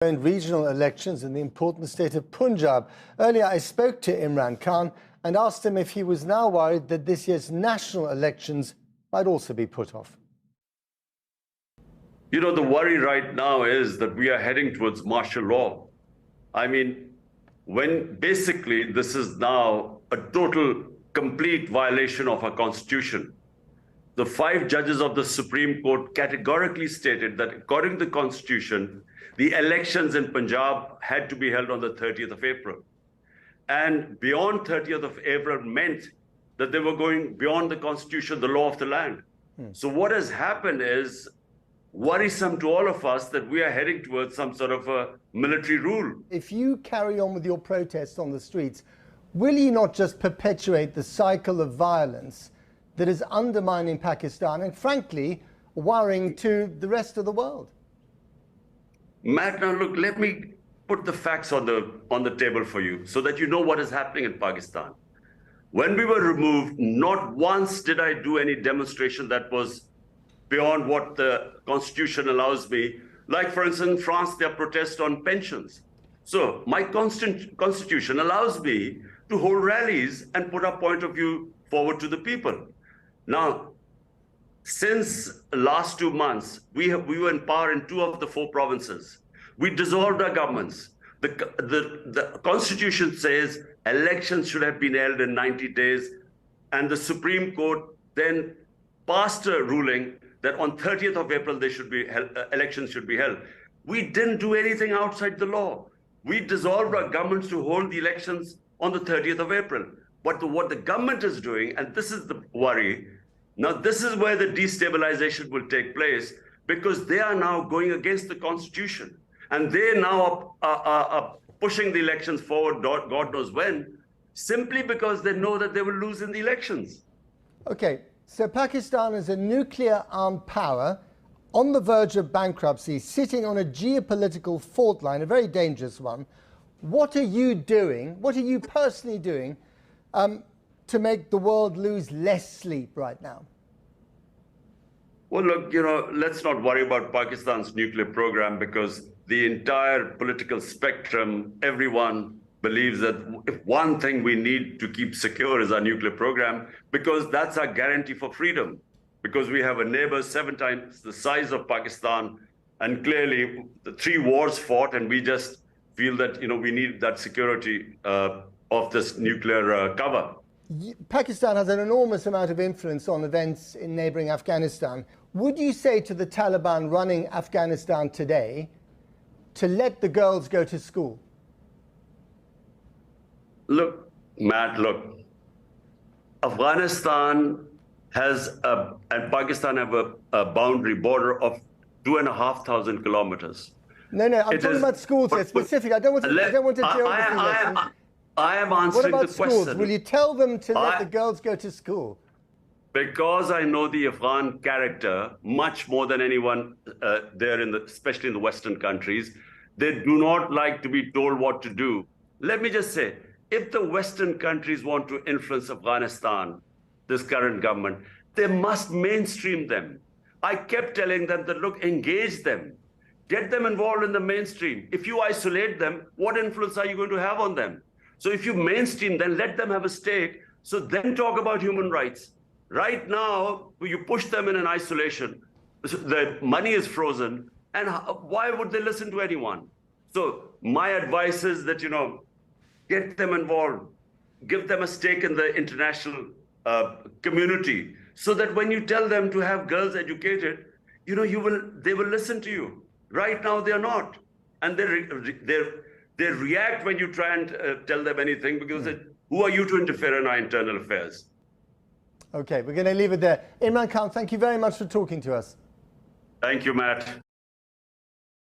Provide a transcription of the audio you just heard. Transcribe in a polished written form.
Regional elections in the important state of Punjab. Earlier, I spoke to Imran Khan and asked him if he was now worried that this year's national elections might also be put off. You know, the worry right now is that we are heading towards martial law. I mean, when basically this is now a total, complete violation of our constitution. The 5 judges of the Supreme Court categorically stated that according to the constitution, the elections in Punjab had to be held on the 30th of April. And beyond 30th of April meant that they were going beyond the constitution, the law of the land. So what has happened is worrisome to all of us that we are heading towards some sort of a military rule. If you carry on with your protests on the streets, will you not just perpetuate the cycle of violence that is undermining Pakistan and, frankly, worrying to the rest of the world? Matt, now look, let me put the facts on the table for you so that you know what is happening in Pakistan. When we were removed, not once did I do any demonstration that was beyond what the constitution allows me. Like, for instance, in France, there are protests on pensions. So my constitution allows me to hold rallies and put our point of view forward to the people. Now, since last 2 months, we were in power in 2 of the 4 provinces. We dissolved our governments. The constitution says elections should have been held in 90 days. And the Supreme Court then passed a ruling that on 30th of April, they should be held, elections should be held. We didn't do anything outside the law. We dissolved our governments to hold the elections on the 30th of April. But what the government is doing, and this is the worry, now this is where the destabilization will take place, because they are now going against the constitution. And they now are pushing the elections forward, God knows when, simply because they know that they will lose in the elections. Okay, so Pakistan is a nuclear-armed power on the verge of bankruptcy, sitting on a geopolitical fault line, a very dangerous one. What are you doing, what are you personally doing to make the world lose less sleep right now? Well, look, you know, let's not worry about Pakistan's nuclear program, because the entire political spectrum, everyone believes that if one thing we need to keep secure is our nuclear program, because that's our guarantee for freedom. Because we have a neighbor 7 times the size of Pakistan, and clearly the 3 wars fought, and we just feel that, you know, we need that security of this nuclear cover. Pakistan has an enormous amount of influence on events in neighboring Afghanistan. Would you say to the Taliban running Afghanistan today to let the girls go to school? Look, Matt, look, Afghanistan has and Pakistan have a boundary border of 2,500 kilometers. No, I'm talking about schools here, specific. I don't want to geography lesson. I am answering the question. What about schools? Will you tell them to let the girls go to school? Because I know the Afghan character much more than anyone there, especially in the Western countries. They do not like to be told what to do. Let me just say, if the Western countries want to influence Afghanistan, this current government, they must mainstream them. I kept telling them that, look, engage them. Get them involved in the mainstream. If you isolate them, what influence are you going to have on them? So if you mainstream, then let them have a stake. So then talk about human rights. Right now, you push them in an isolation. The money is frozen. And why would they listen to anyone? So my advice is that, you know, get them involved. Give them a stake in the international community, so that when you tell them to have girls educated, you know, they will listen to you. Right now, they are not. And they react when you try and tell them anything, because who are you to interfere in our internal affairs? Okay, we're going to leave it there. Imran Khan, thank you very much for talking to us. Thank you, Matt.